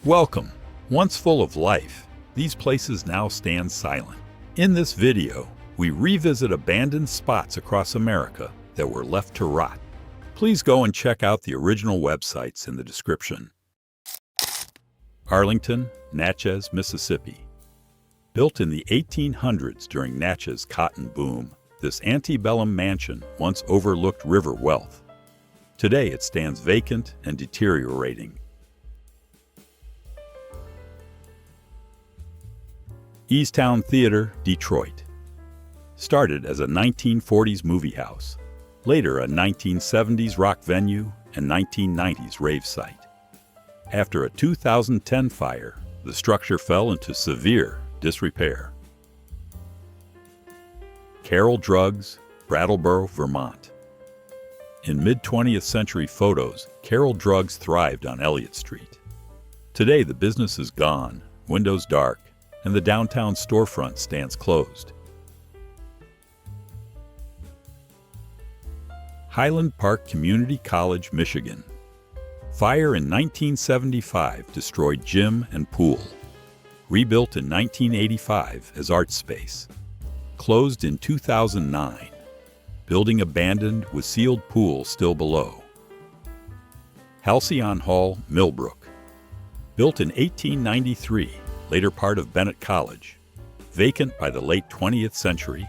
Welcome. Once full of life, these places now stand silent. In this video, we revisit abandoned spots across America that were left to rot. Please go and check out the original websites in the description. Arlington, Natchez, Mississippi. Built in the 1800s during Natchez cotton boom, this antebellum mansion once overlooked river wealth. Today it stands vacant and deteriorating. Eastown Theater, Detroit. Started as a 1940s movie house, later a 1970s rock venue and 1990s rave site. After a 2010 fire, the structure fell into severe disrepair. Carroll Drugs, Brattleboro, Vermont. In mid-20th century photos, Carroll Drugs thrived on Elliott Street. Today the business is gone, windows dark, and the downtown storefront stands closed. Highland Park Community College, Michigan. Fire in 1975 destroyed gym and pool. Rebuilt in 1985 as art space. Closed in 2009. Building abandoned with sealed pool still below. Halcyon Hall, Millbrook. Built in 1893, later part of Bennett College. Vacant by the late 20th century.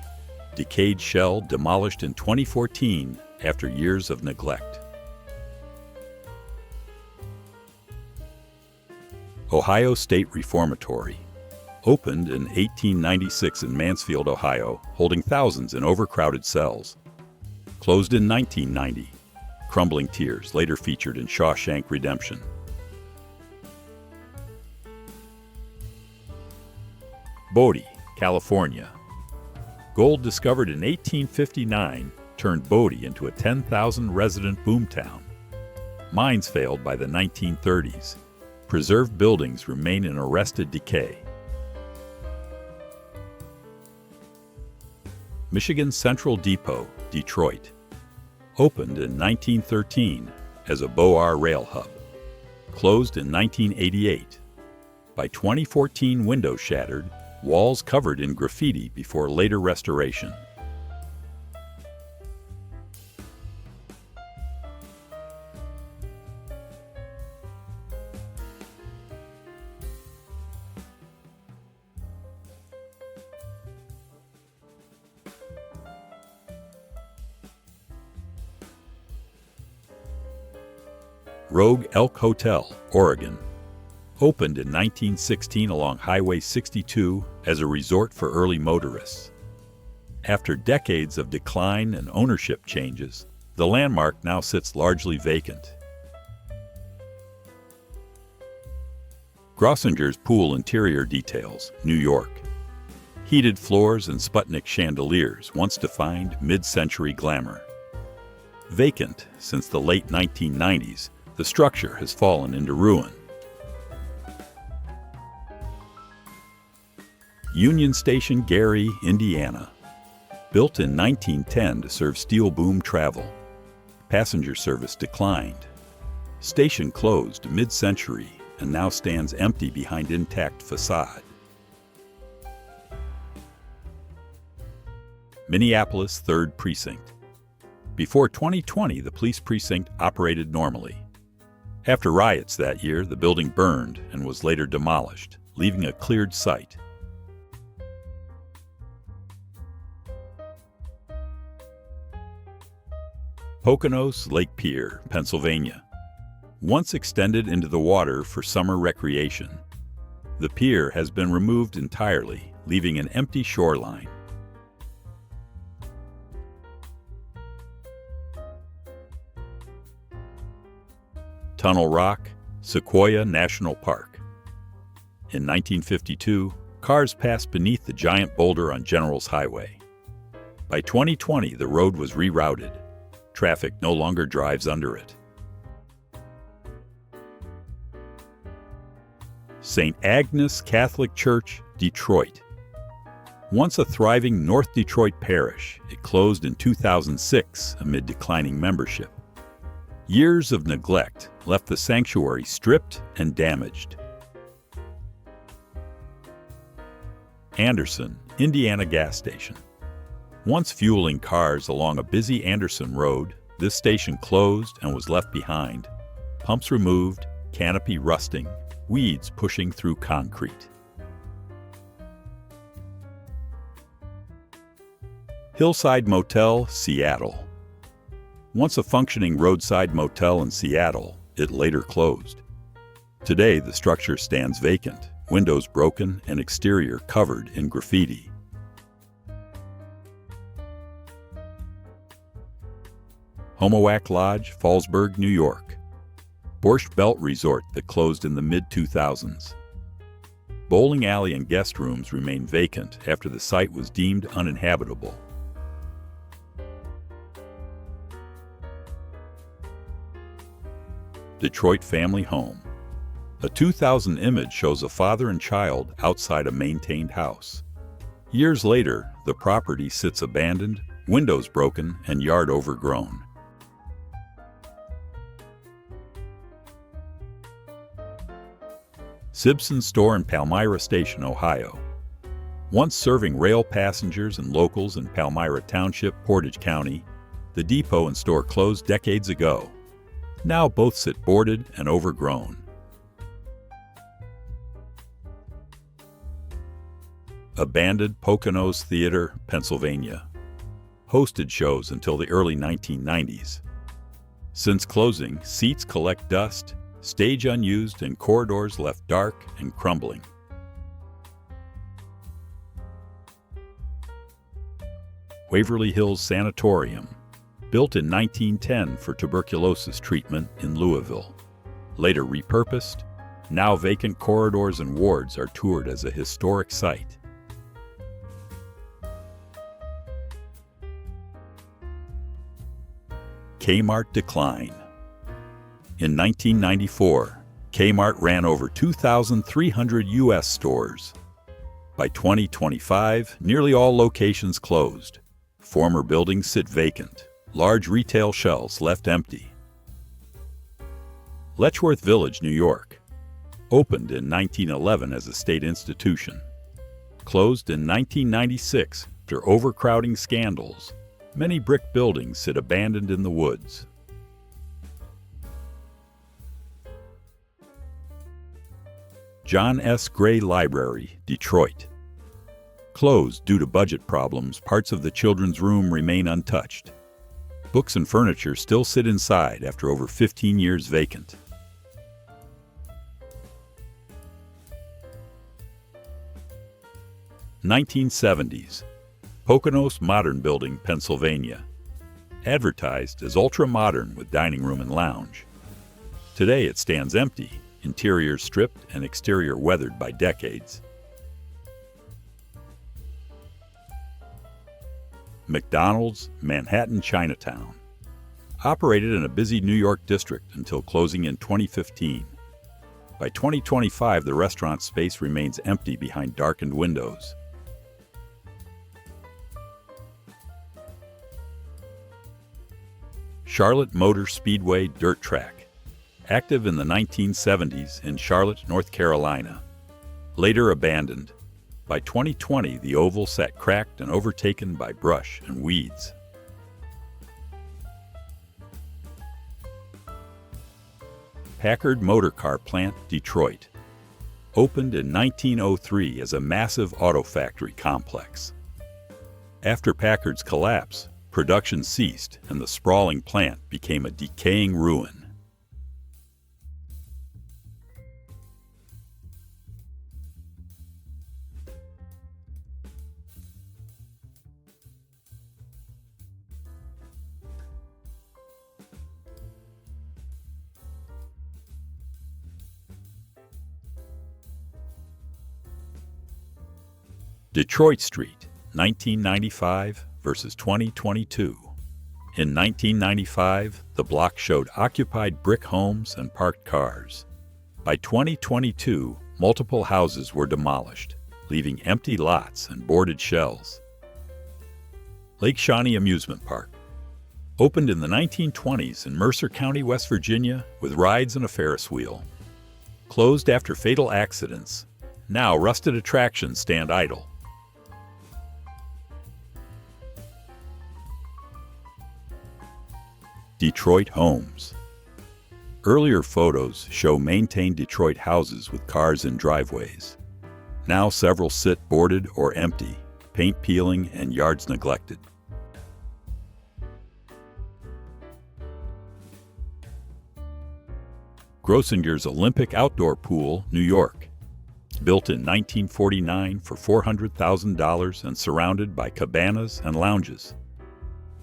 Decayed shell demolished in 2014 after years of neglect. Ohio State Reformatory. Opened in 1896 in Mansfield, Ohio, holding thousands in overcrowded cells. Closed in 1990. Crumbling tears later featured in Shawshank Redemption. Bodie, California. Gold discovered in 1859 turned Bodie into a 10,000-resident boomtown. Mines failed by the 1930s. Preserved buildings remain in arrested decay. Michigan Central Depot, Detroit. Opened in 1913 as a Boar rail hub. Closed in 1988. By 2014, windows shattered, walls covered in graffiti before later restoration. Rogue Elk Hotel, Oregon. Opened in 1916 along Highway 62 as a resort for early motorists. After decades of decline and ownership changes, the landmark now sits largely vacant. Grossinger's Pool interior details, New York. Heated floors and Sputnik chandeliers once defined mid-century glamour. Vacant since the late 1990s, the structure has fallen into ruin. Union Station, Gary, Indiana. Built in 1910 to serve steel boom travel. Passenger service declined. Station closed mid-century and now stands empty behind intact facade. Minneapolis 3rd Precinct. Before 2020, the police precinct operated normally. After riots that year, the building burned and was later demolished, leaving a cleared site. Poconos Lake Pier, Pennsylvania. Once extended into the water for summer recreation, the pier has been removed entirely, leaving an empty shoreline. Tunnel Rock, Sequoia National Park. In 1952, cars passed beneath the giant boulder on General's Highway. By 2020, the road was rerouted. Traffic no longer drives under it. St. Agnes Catholic Church, Detroit. Once a thriving North Detroit parish, it closed in 2006 amid declining membership. Years of neglect left the sanctuary stripped and damaged. Anderson, Indiana gas station. Once fueling cars along a busy Anderson road, this station closed and was left behind. Pumps removed, canopy rusting, weeds pushing through concrete. Hillside Motel, Seattle. Once a functioning roadside motel in Seattle, it later closed. Today, the structure stands vacant, windows broken and exterior covered in graffiti. Homowack Lodge, Fallsburg, New York. Borscht Belt Resort that closed in the mid-2000s. Bowling alley and guest rooms remain vacant after the site was deemed uninhabitable. Detroit Family Home. A 2000 image shows a father and child outside a maintained house. Years later, the property sits abandoned, windows broken, and yard overgrown. Sibson Store in Palmyra Station, Ohio. Once serving rail passengers and locals in Palmyra Township, Portage County, the depot and store closed decades ago. Now both sit boarded and overgrown. Abandoned Poconos Theater, Pennsylvania. Hosted shows until the early 1990s. Since closing, seats collect dust, stage unused, and corridors left dark and crumbling. Waverly Hills Sanatorium. Built in 1910 for tuberculosis treatment in Louisville. Later repurposed, now vacant corridors and wards are toured as a historic site. Kmart decline. In 1994, Kmart ran over 2,300 U.S. stores. By 2025, nearly all locations closed. Former buildings sit vacant. Large retail shelves left empty. Letchworth Village, New York. Opened in 1911 as a state institution. Closed in 1996 after overcrowding scandals. Many brick buildings sit abandoned in the woods. John S. Gray Library, Detroit. Closed due to budget problems, parts of the children's room remain untouched. Books and furniture still sit inside after over 15 years vacant. (1970s) Poconos Modern Building, Pennsylvania. Advertised as ultra-modern with dining room and lounge. Today it stands empty, interior stripped and exterior weathered by decades. McDonald's, Manhattan Chinatown. Operated in a busy New York district until closing in 2015. By 2025, the restaurant space remains empty behind darkened windows. Charlotte Motor Speedway Dirt Track. Active in the 1970s in Charlotte, North Carolina. Later abandoned. By 2020, the oval sat cracked and overtaken by brush and weeds. Packard Motor Car Plant, Detroit. Opened in 1903 as a massive auto factory complex. After Packard's collapse, production ceased and the sprawling plant became a decaying ruin. Detroit Street, 1995 versus 2022. In 1995, the block showed occupied brick homes and parked cars. By 2022, multiple houses were demolished, leaving empty lots and boarded shells. Lake Shawnee Amusement Park. Opened in the 1920s in Mercer County, West Virginia, with rides and a Ferris wheel. Closed after fatal accidents. Now rusted attractions stand idle. Detroit homes. Earlier photos show maintained Detroit houses with cars in driveways. Now several sit boarded or empty, paint peeling and yards neglected. Grossinger's Olympic Outdoor Pool, New York. Built in 1949 for $400,000 and surrounded by cabanas and lounges.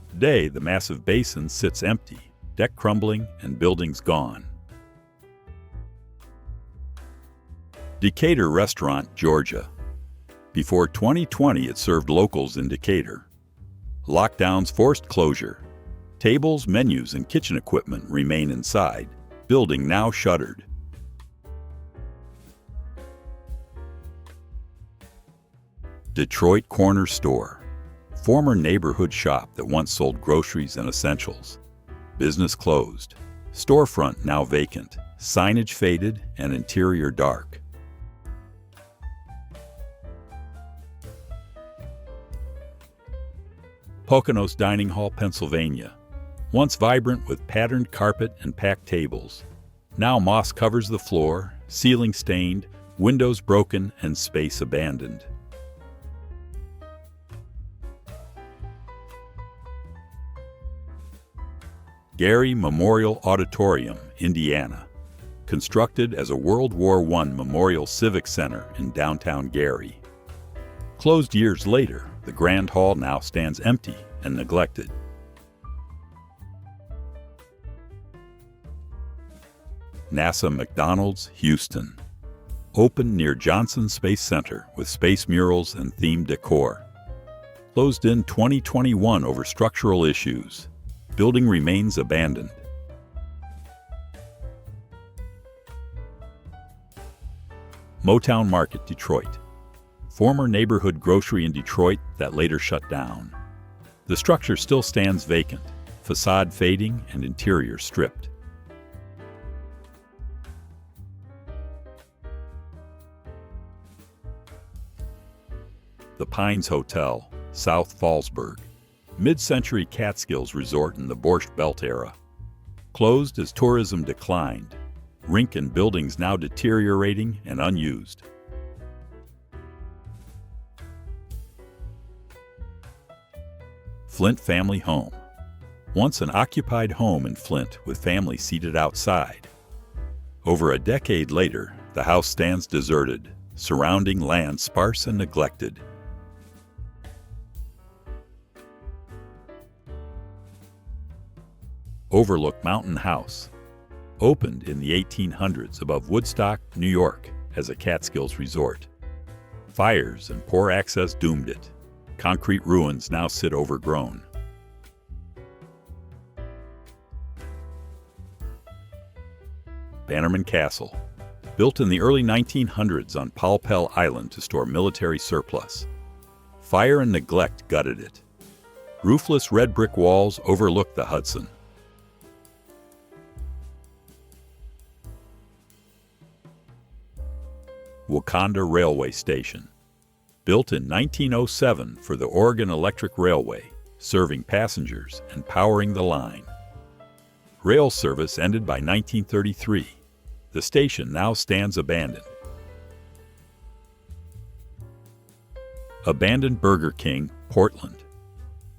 Today, the massive basin sits empty, deck crumbling and buildings gone. Decatur Restaurant, Georgia. Before 2020, it served locals in Decatur. Lockdowns forced closure. Tables, menus, and kitchen equipment remain inside. Building now shuttered. Detroit Corner Store. Former neighborhood shop that once sold groceries and essentials. Business closed. Storefront now vacant. Signage faded and interior dark. Poconos Dining Hall, Pennsylvania. Once vibrant with patterned carpet and packed tables. Now moss covers the floor, ceiling stained, windows broken, and space abandoned. Gary Memorial Auditorium, Indiana. Constructed as a World War I Memorial Civic Center in downtown Gary. Closed years later, the Grand Hall now stands empty and neglected. NASA McDonald's, Houston. Opened near Johnson Space Center with space murals and themed decor. Closed in 2021 over structural issues. Building remains abandoned. Motown Market, Detroit. Former neighborhood grocery in Detroit that later shut down. The structure still stands vacant, facade fading and interior stripped. The Pines Hotel, South Fallsburg. Mid-century Catskills resort in the Borscht Belt era. Closed as tourism declined. Rink and buildings now deteriorating and unused. Flint Family Home. Once an occupied home in Flint with family seated outside. Over a decade later, the house stands deserted, surrounding land sparse and neglected. Overlook Mountain House. Opened in the 1800s above Woodstock, New York, as a Catskills resort. Fires and poor access doomed it. Concrete ruins now sit overgrown. Bannerman Castle. Built in the early 1900s on Palpel Island to store military surplus. Fire and neglect gutted it. Roofless red brick walls overlook the Hudson. Wakanda Railway Station. Built in 1907 for the Oregon Electric Railway, serving passengers and powering the line. Rail service ended by 1933. The station now stands abandoned. Abandoned Burger King, Portland.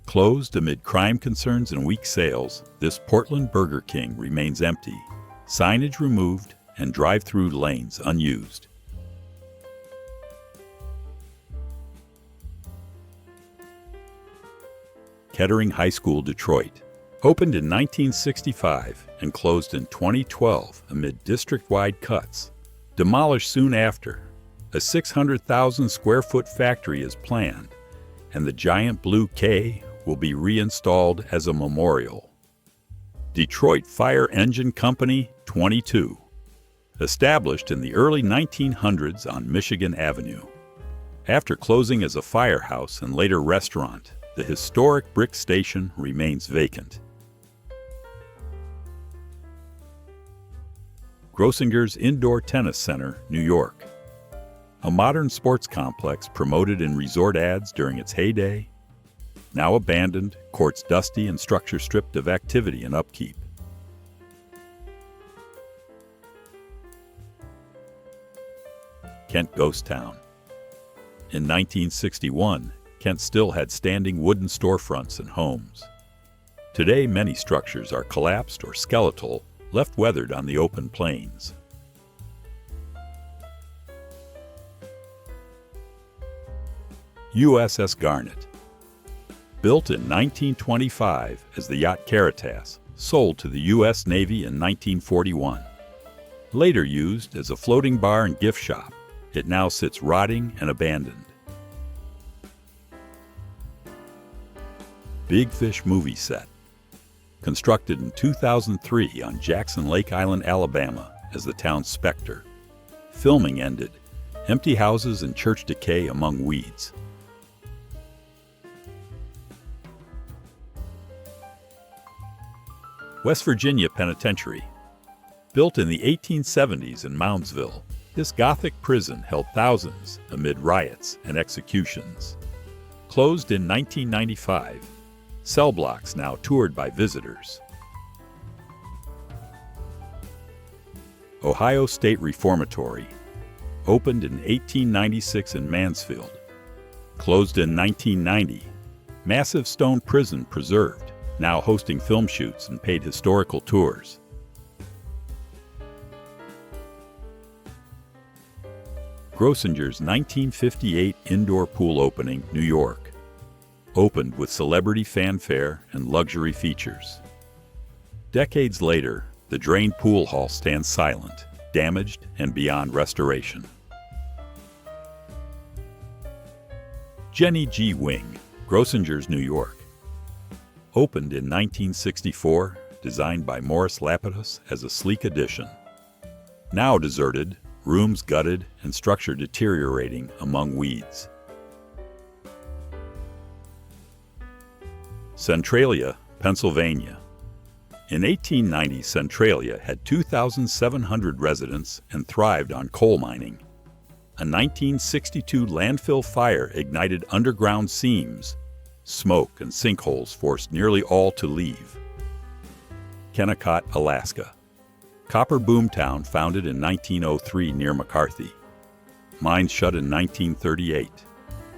Closed amid crime concerns and weak sales, this Portland Burger King remains empty, signage removed, and drive-through lanes unused. Kettering High School, Detroit. Opened in 1965 and closed in 2012 amid district-wide cuts. Demolished soon after. A 600,000 square foot factory is planned, and the giant blue K will be reinstalled as a memorial. Detroit Fire Engine Company, 22. Established in the early 1900s on Michigan Avenue. After closing as a firehouse and later restaurant, the historic brick station remains vacant. Grossinger's Indoor Tennis Center, New York. A modern sports complex promoted in resort ads during its heyday. Now abandoned, courts dusty and structure stripped of activity and upkeep. Kent Ghost Town. In 1961, Kent still had standing wooden storefronts and homes. Today, many structures are collapsed or skeletal, left weathered on the open plains. USS Garnet. Built in 1925 as the yacht Caritas, sold to the U.S. Navy in 1941. Later used as a floating bar and gift shop, it now sits rotting and abandoned. Big Fish movie set. Constructed in 2003 on Jackson Lake Island, Alabama, as the town's specter. Filming ended. Empty houses and church decay among weeds. West Virginia Penitentiary. Built in the 1870s in Moundsville, this Gothic prison held thousands amid riots and executions. Closed in 1995, cell blocks now toured by visitors. Ohio State Reformatory. Opened in 1896 in Mansfield. Closed in 1990. Massive stone prison preserved, now hosting film shoots and paid historical tours. Grossinger's 1958 indoor pool opening, New York. Opened with celebrity fanfare and luxury features. Decades later, the drained pool hall stands silent, damaged and beyond restoration. Jenny G. Wing, Grossinger's, New York. Opened in 1964, designed by Morris Lapidus as a sleek addition. Now deserted, rooms gutted, and structure deteriorating among weeds. Centralia, Pennsylvania. In 1890, Centralia had 2,700 residents and thrived on coal mining. A 1962 landfill fire ignited underground seams. Smoke and sinkholes forced nearly all to leave. Kennecott, Alaska. Copper boomtown founded in 1903 near McCarthy. Mines shut in 1938.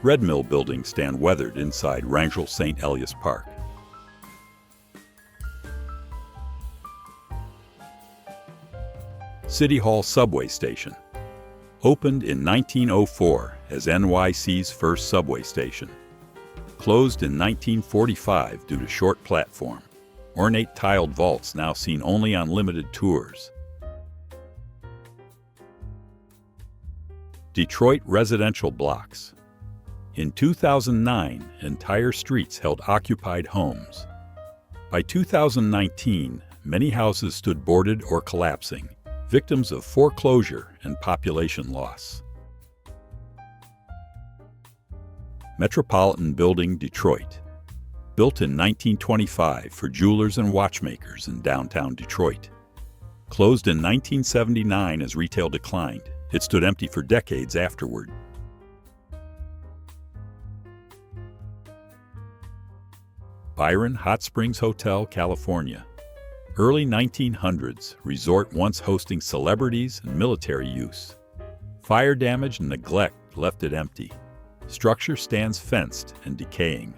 Red mill buildings stand weathered inside Rangel St. Elias Park. City Hall subway station. Opened in 1904 as NYC's first subway station. Closed in 1945 due to short platform. Ornate tiled vaults now seen only on limited tours. Detroit residential blocks. In 2009, entire streets held occupied homes. By 2019, many houses stood boarded or collapsing, victims of foreclosure and population loss. Metropolitan Building, Detroit. Built in 1925 for jewelers and watchmakers in downtown Detroit. Closed in 1979 as retail declined, it stood empty for decades afterward. Byron Hot Springs Hotel, California. Early 1900s, resort once hosting celebrities and military use. Fire damage and neglect left it empty. Structure stands fenced and decaying.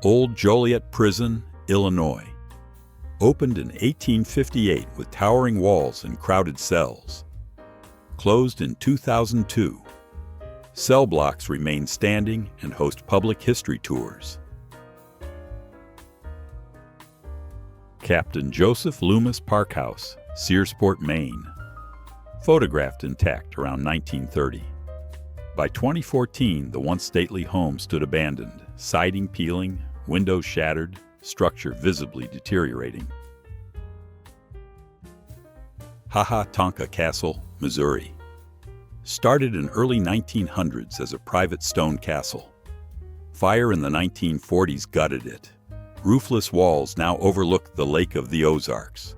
Old Joliet Prison, Illinois. Opened in 1858 with towering walls and crowded cells. Closed in 2002. Cell blocks remain standing and host public history tours. Captain Joseph Loomis Park House, Searsport, Maine. Photographed intact around 1930. By 2014, the once stately home stood abandoned, siding peeling, windows shattered, structure visibly deteriorating. Haha-Tonka Castle, Missouri. Started in early 1900s as a private stone castle. Fire in the 1940s gutted it. Roofless walls now overlook the Lake of the Ozarks.